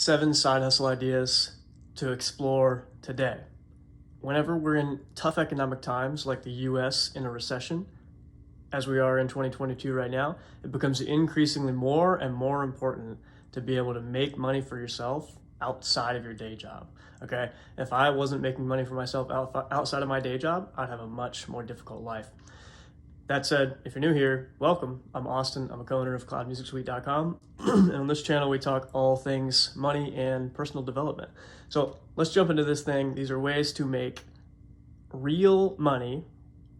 7 side hustle ideas to explore today. Whenever we're in tough economic times like the US in a recession, as we are in 2022 right now, it becomes increasingly more and more important to be able to make money for yourself outside of your day job. Okay, if I wasn't making money for myself outside of my day job, I'd have a much more difficult life. That said, if you're new here, welcome. I'm Austin. I'm a co-owner of cloudmusicsuite.com. And on this channel, we talk all things money and personal development. So let's jump into this thing. These are ways to make real money,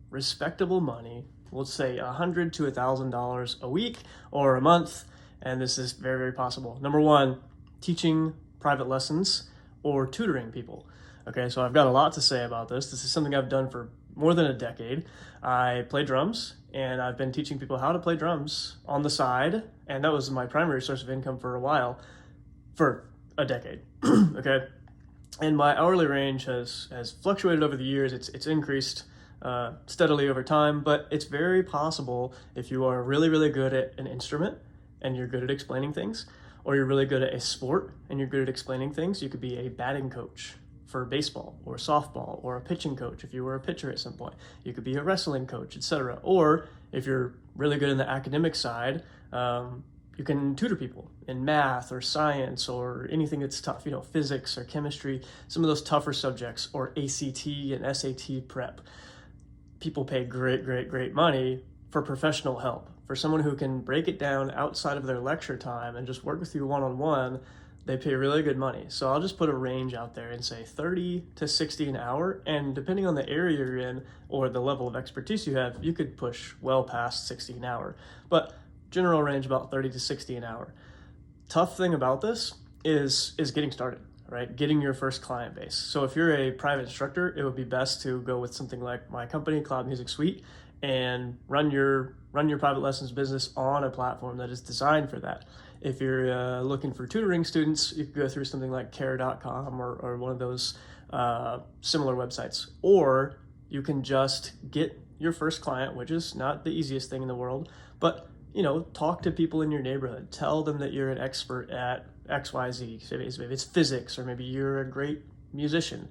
respectable money, let's say $100 to $1,000 a week or a month. And this is very, very possible. Number one, teaching private lessons or tutoring people. Okay, so I've got a lot to say about this. This is something I've done for more than a decade. I play drums, and I've been teaching people how to play drums on the side, and that was my primary source of income for a while, for a decade. Okay, and my hourly range has fluctuated over the years. It's increased steadily over time, but it's very possible if you are really, really good at an instrument and you're good at explaining things, or you're really good at a sport and you're good at explaining things, you could be a batting coach for baseball or softball, or a pitching coach if you were a pitcher at some point. You could be a wrestling coach, etc. Or if you're really good in the academic side, you can tutor people in math or science or anything that's tough, physics or chemistry, some of those tougher subjects, or ACT and SAT prep. People pay great money for professional help. For someone who can break it down outside of their lecture time and just work with you one-on-one, they pay really good money. So I'll just put a range out there and say 30 to 60 an hour. And depending on the area you're in or the level of expertise you have, you could push well past 60 an hour. But general range about 30 to 60 an hour. Tough thing about this is getting started, right? Getting your first client base. So if you're a private instructor, it would be best to go with something like my company, Cloud Music Suite, and run your private lessons business on a platform that is designed for that. If you're looking for tutoring students, you can go through something like care.com or one of those similar websites. Or you can just get your first client, which is not the easiest thing in the world, but talk to people in your neighborhood. Tell them that you're an expert at XYZ. Maybe it's physics, or maybe you're a great musician.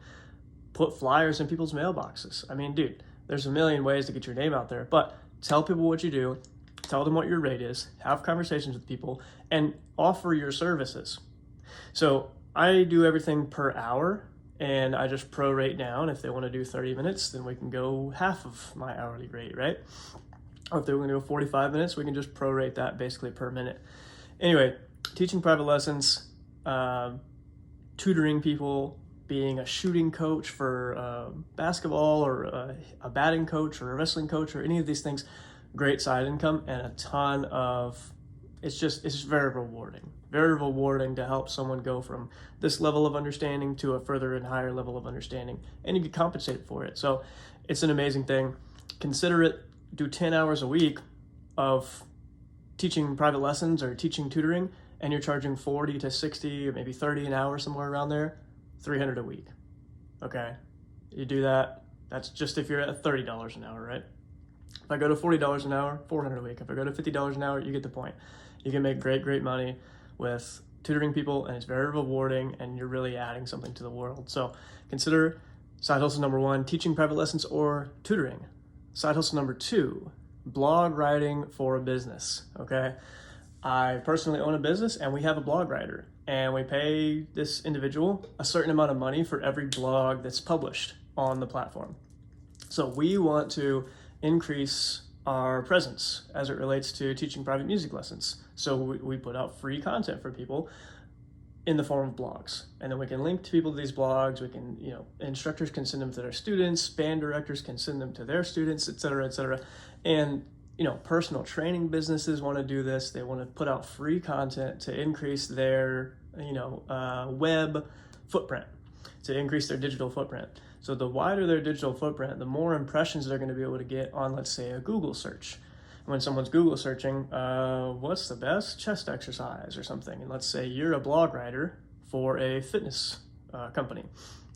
Put flyers in people's mailboxes. I mean, dude, there's a million ways to get your name out there, but tell people what you do. Tell them what your rate is, have conversations with people, and offer your services. So I do everything per hour, and I just prorate down. If they want to do 30 minutes, then we can go half of my hourly rate, right? Or if they want to do 45 minutes, we can just prorate that basically per minute. Anyway, teaching private lessons, tutoring people, being a shooting coach for basketball, or a batting coach or a wrestling coach, or any of these things, great side income and a ton of, it's just very rewarding to help someone go from this level of understanding to a further and higher level of understanding, and you get compensated for it. So it's an amazing thing. Consider it. Do 10 hours a week of teaching private lessons or teaching tutoring, and you're charging 40 to 60 or maybe 30 an hour, somewhere around there, $300 a week. Okay, you do that. That's just if you're at $30 an hour, right? If I go to $40 an hour, $400 a week. If I go to $50 an hour, you get the point. You can make great money with tutoring people, and it's very rewarding, and you're really adding something to the world. So consider side hustle number one, teaching private lessons or tutoring. Side hustle number two, blog writing for a business, okay? I personally own a business, and we have a blog writer, and we pay this individual a certain amount of money for every blog that's published on the platform. So we want to increase our presence as it relates to teaching private music lessons. So we put out free content for people in the form of blogs, and then we can link to people to these blogs. We can, instructors can send them to their students, band directors can send them to their students, et cetera, and personal training businesses want to do this. They want to put out free content to increase their, web footprint, to increase their digital footprint. So the wider their digital footprint, the more impressions they're going to be able to get on, let's say, a Google search. When someone's Google searching, what's the best chest exercise or something, and let's say you're a blog writer for a fitness company,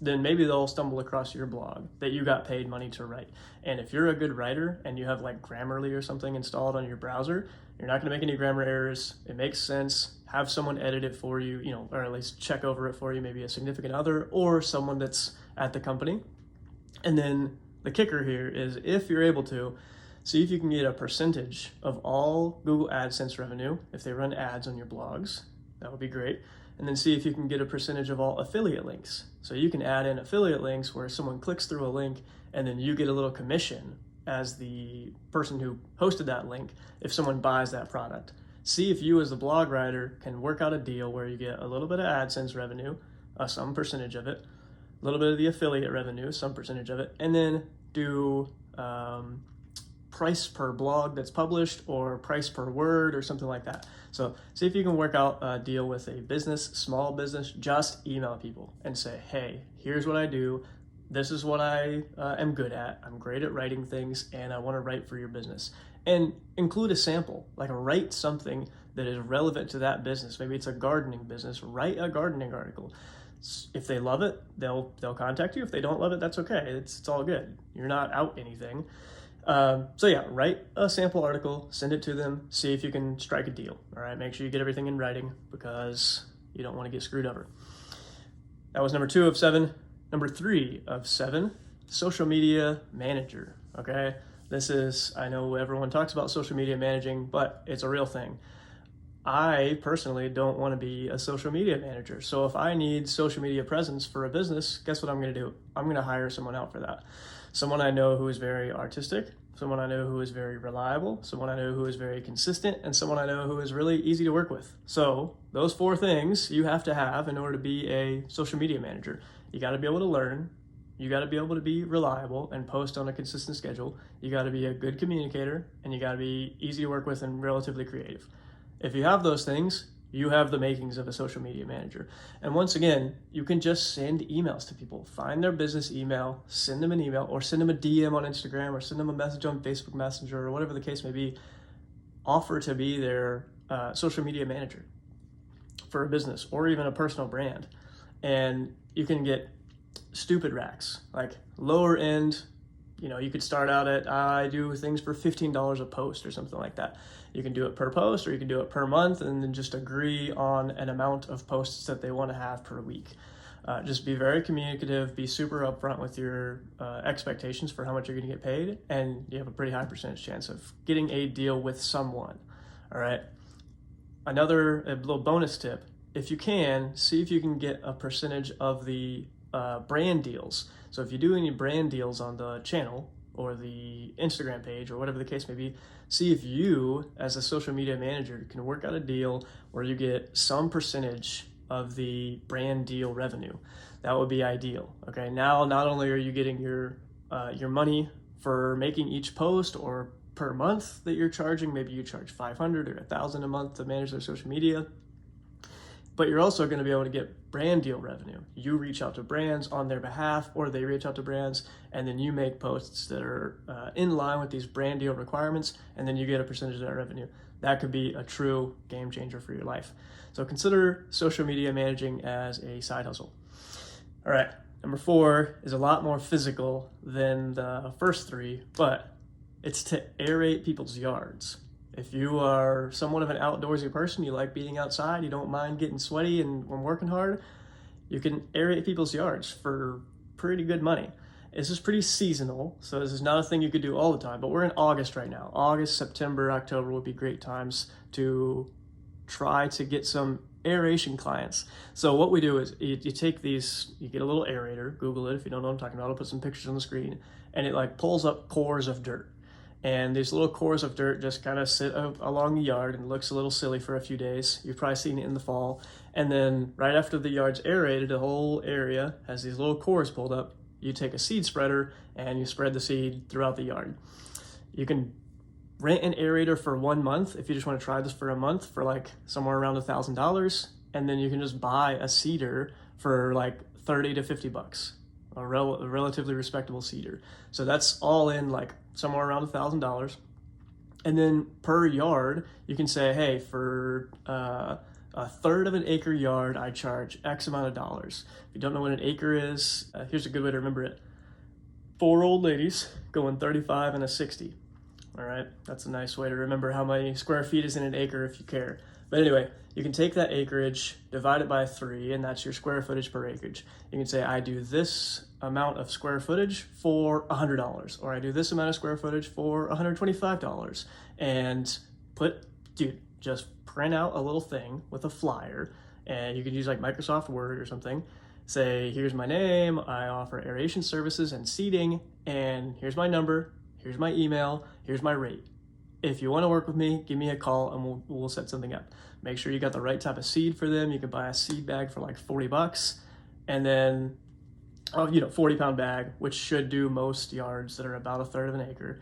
then maybe they'll stumble across your blog that you got paid money to write. And if you're a good writer and you have like Grammarly or something installed on your browser, you're not going to make any grammar errors. It makes sense. Have someone edit it for you, or at least check over it for you, maybe a significant other or someone that's at the company. And then the kicker here is, if you're able to, see if you can get a percentage of all Google AdSense revenue if they run ads on your blogs. That would be great. And then see if you can get a percentage of all affiliate links. So you can add in affiliate links where someone clicks through a link and then you get a little commission as the person who hosted that link if someone buys that product. See if you as the blog writer can work out a deal where you get a little bit of AdSense revenue, some percentage of it, a little bit of the affiliate revenue, some percentage of it, and then do price per blog that's published or price per word or something like that. So see if you can work out a deal with a business, small business. Just email people and say, hey, here's what I do. This is what I am good at. I'm great at writing things and I want to write for your business. And include a sample, like write something that is relevant to that business. Maybe it's a gardening business. Write a gardening article. If they love it, they'll contact you. If they don't love it, that's okay. It's all good. You're not out anything. So yeah, write a sample article, send it to them, see if you can strike a deal. All right, make sure you get everything in writing because you don't want to get screwed over. That was number 2 of 7. Number 3 of 7, social media manager. Okay, this is, I know everyone talks about social media managing, but it's a real thing. I personally don't want to be a social media manager. So if I need social media presence for a business, guess what I'm going to do? I'm going to hire someone out for that. Someone I know who is very artistic, someone I know who is very reliable, someone I know who is very consistent, and someone I know who is really easy to work with. So those 4 things you have to have in order to be a social media manager. You got to be able to learn. You got to be able to be reliable and post on a consistent schedule. You got to be a good communicator, and you got to be easy to work with and relatively creative. If you have those things, you have the makings of a social media manager. And once again, you can just send emails to people. Find their business email, send them an email, or send them a DM on Instagram, or send them a message on Facebook Messenger, or whatever the case may be. Offer to be their social media manager for a business or even a personal brand. And you can get stupid racks, like lower end. You could start out at, I do things for $15 a post or something like that. You can do it per post, or you can do it per month, and then just agree on an amount of posts that they want to have per week. Just be very communicative, be super upfront with your expectations for how much you're going to get paid, and you have a pretty high percentage chance of getting a deal with someone. All right. A little bonus tip, if you can, see if you can get a percentage of the brand deals. So if you do any brand deals on the channel or the Instagram page or whatever the case may be, see if you as a social media manager can work out a deal where you get some percentage of the brand deal revenue. That would be ideal. Okay, now not only are you getting your money for making each post or per month that you're charging, maybe you charge $500 or $1,000 a month to manage their social media, but you're also going to be able to get brand deal revenue. You reach out to brands on their behalf, or they reach out to brands, and then you make posts that are in line with these brand deal requirements, and then you get a percentage of that revenue. That could be a true game changer for your life. So consider social media managing as a side hustle. All right, number 4 is a lot more physical than the first 3, but it's to aerate people's yards. If you are somewhat of an outdoorsy person, you like being outside, you don't mind getting sweaty and when working hard, you can aerate people's yards for pretty good money. This is pretty seasonal, so this is not a thing you could do all the time, but we're in August right now. August, September, October would be great times to try to get some aeration clients. So what we do is you take these, you get a little aerator, Google it if you don't know what I'm talking about, I'll put some pictures on the screen, and it like pulls up cores of dirt. And these little cores of dirt just kind of sit along the yard and looks a little silly for a few days. You've probably seen it in the fall. And then right after the yard's aerated, the whole area has these little cores pulled up. You take a seed spreader and you spread the seed throughout the yard. You can rent an aerator for 1 month if you just want to try this for a month for like somewhere around $1,000. And then you can just buy a seeder for like 30 to 50 bucks. A relatively respectable seeder. So that's all in like somewhere around $1,000. And then per yard, you can say, hey, for a third of an acre yard, I charge X amount of dollars. If you don't know what an acre is, here's a good way to remember it. 4 old ladies going 35 and a 60. All right, that's a nice way to remember how many square feet is in an acre if you care. But anyway, you can take that acreage, divide it by 3, and that's your square footage per acreage. You can say, I do this amount of square footage for $100, or I do this amount of square footage for $125. And just print out a little thing with a flyer, and you can use like Microsoft Word or something. Say, here's my name, I offer aeration services and seeding, and here's my number, here's my email, here's my rate. If you want to work with me, give me a call and we'll set something up. Make sure you got the right type of seed for them. You can buy a seed bag for like $40, and then 40-pound bag, which should do most yards that are about a third of an acre.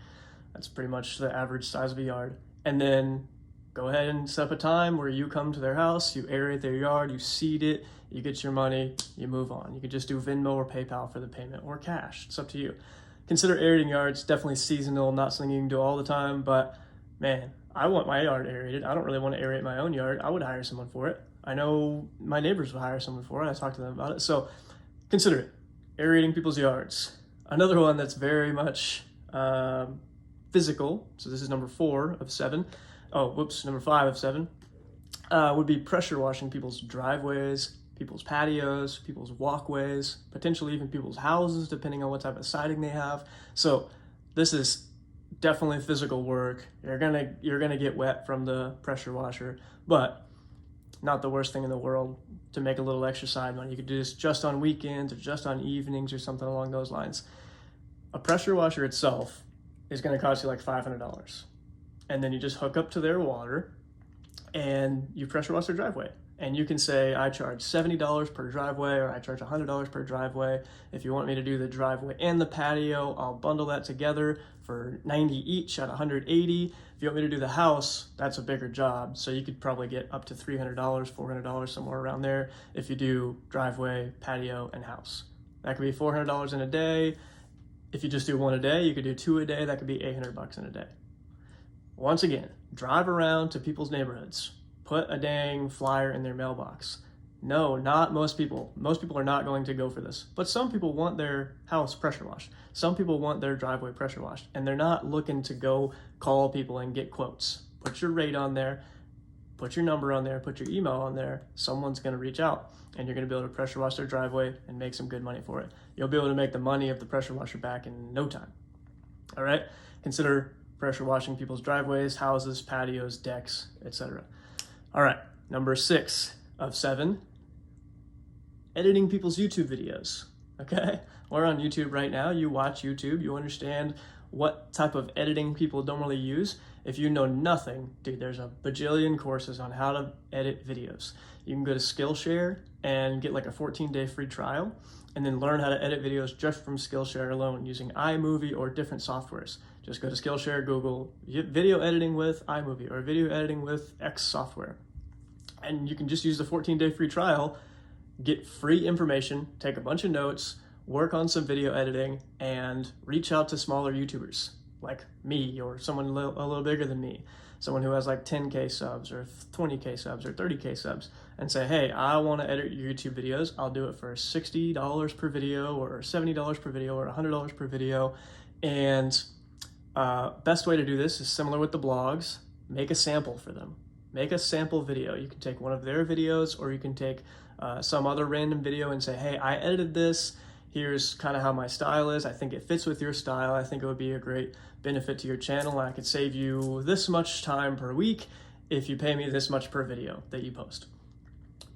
That's pretty much the average size of a yard. And then go ahead and set up a time where you come to their house, you aerate their yard, you seed it, you get your money, you move on. You could just do Venmo or PayPal for the payment, or cash. It's up to you. Consider aerating yards definitely seasonal, not something you can do all the time, but man, I want my yard aerated. I don't really want to aerate my own yard. I would hire someone for it. I know my neighbors would hire someone for it. I talked to them about it. So consider it, aerating people's yards. Another one that's very much physical, so this is number 4 of 7. Number 5 of 7, would be pressure washing people's driveways, people's patios, people's walkways, potentially even people's houses, depending on what type of siding they have. So this is definitely physical work. You're gonna get wet from the pressure washer, but not the worst thing in the world to make a little extra side money. You could do this just on weekends or just on evenings or something along those lines. A pressure washer itself is gonna cost you like $500. And then you just hook up to their water and you pressure wash their driveway. And you can say, I charge $70 per driveway, or I charge $100 per driveway. If you want me to do the driveway and the patio, I'll bundle that together for $90 each at $180. If you want me to do the house, that's a bigger job. So you could probably get up to $300, $400, somewhere around there if you do driveway, patio, and house. That could be $400 in a day. If you just do one a day, you could do 2 a day. That could be $800 in a day. Once again, drive around to people's neighborhoods. Put a dang flyer in their mailbox. No, not most people. Most people are not going to go for this. But some people want their house pressure washed. Some people want their driveway pressure washed. And they're not looking to go call people and get quotes. Put your rate on there. Put your number on there. Put your email on there. Someone's going to reach out. And you're going to be able to pressure wash their driveway and make some good money for it. You'll be able to make the money of the pressure washer back in no time. All right? Consider pressure washing people's driveways, houses, patios, decks, etc. All right, number 6 of 7, editing people's YouTube videos, okay? We're on YouTube right now. You watch YouTube, you understand what type of editing people normally use. If you know nothing, dude, there's a bajillion courses on how to edit videos. You can go to Skillshare and get like a 14-day free trial, and then learn how to edit videos just from Skillshare alone using iMovie or different softwares. Just go to Skillshare, Google video editing with iMovie or video editing with X software. And you can just use the 14-day free trial, get free information, take a bunch of notes, work on some video editing, and reach out to smaller YouTubers like me or someone a little bigger than me, someone who has like 10K subs or 20K subs or 30K subs, and say, hey, I want to edit your YouTube videos. I'll do it for $60 per video or $70 per video or $100 per video. And best way to do this is similar with the blogs. Make a sample for them. Make a sample video. You can take one of their videos, or you can take some other random video and say, hey, I edited this. Here's kind of how my style is. I think it fits with your style. I think it would be a great benefit to your channel. I could save you this much time per week if you pay me this much per video that you post.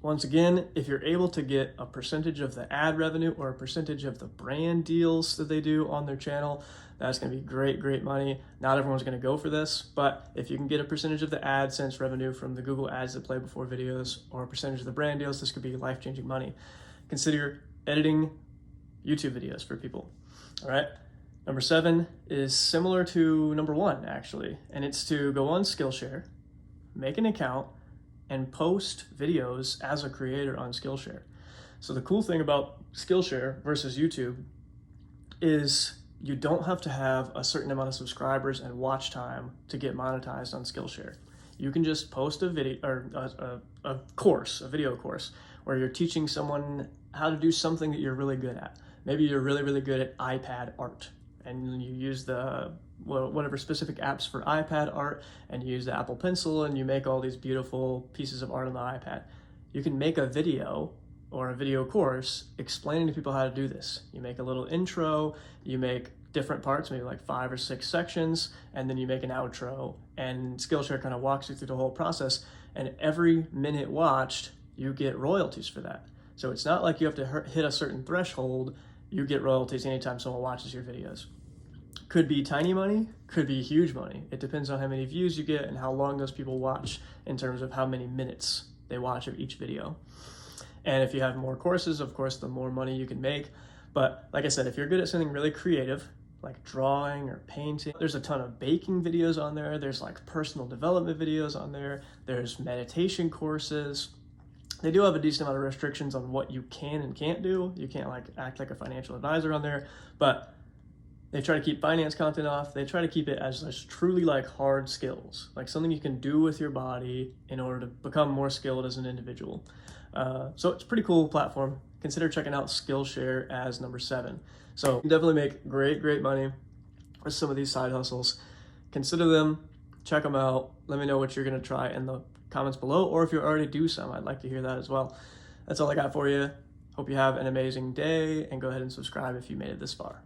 Once again, if you're able to get a percentage of the ad revenue or a percentage of the brand deals that they do on their channel, that's going to be great, great money. Not everyone's going to go for this, but if you can get a percentage of the AdSense revenue from the Google ads that play before videos, or a percentage of the brand deals, this could be life-changing money. Consider editing YouTube videos for people. All right. Number 7 is similar to number 1, actually, and it's to go on Skillshare, make an account, and post videos as a creator on Skillshare. So the cool thing about Skillshare versus YouTube is you don't have to have a certain amount of subscribers and watch time to get monetized on Skillshare. You can just post a video or a course, a video course, where you're teaching someone how to do something that you're really good at. Maybe you're really, really good at iPad art, and you use whatever specific apps for iPad art, and you use the Apple Pencil, and you make all these beautiful pieces of art on the iPad. You can make a video or a video course explaining to people how to do this. You make a little intro, you make different parts, maybe like 5 or 6 sections, and then you make an outro, and Skillshare kind of walks you through the whole process, and every minute watched, you get royalties for that. So it's not like you have to hit a certain threshold. You get royalties anytime someone watches your videos. Could be tiny money, could be huge money. It depends on how many views you get and how long those people watch in terms of how many minutes they watch of each video. And if you have more courses, of course, the more money you can make. But like I said, if you're good at something really creative, like drawing or painting, there's a ton of baking videos on there. There's like personal development videos on there. There's meditation courses. They do have a decent amount of restrictions on what you can and can't do. You can't like act like a financial advisor on there, but they try to keep finance content off. They try to keep it as truly like hard skills, like something you can do with your body in order to become more skilled as an individual. So it's a pretty cool platform. Consider checking out Skillshare as number 7. So you can definitely make great money with some of these side hustles. Consider them, check them out. Let me know what you're gonna try in the comments below, or if you already do some, I'd like to hear that as well. That's all I got for you. Hope you have an amazing day, and go ahead and subscribe if you made it this far.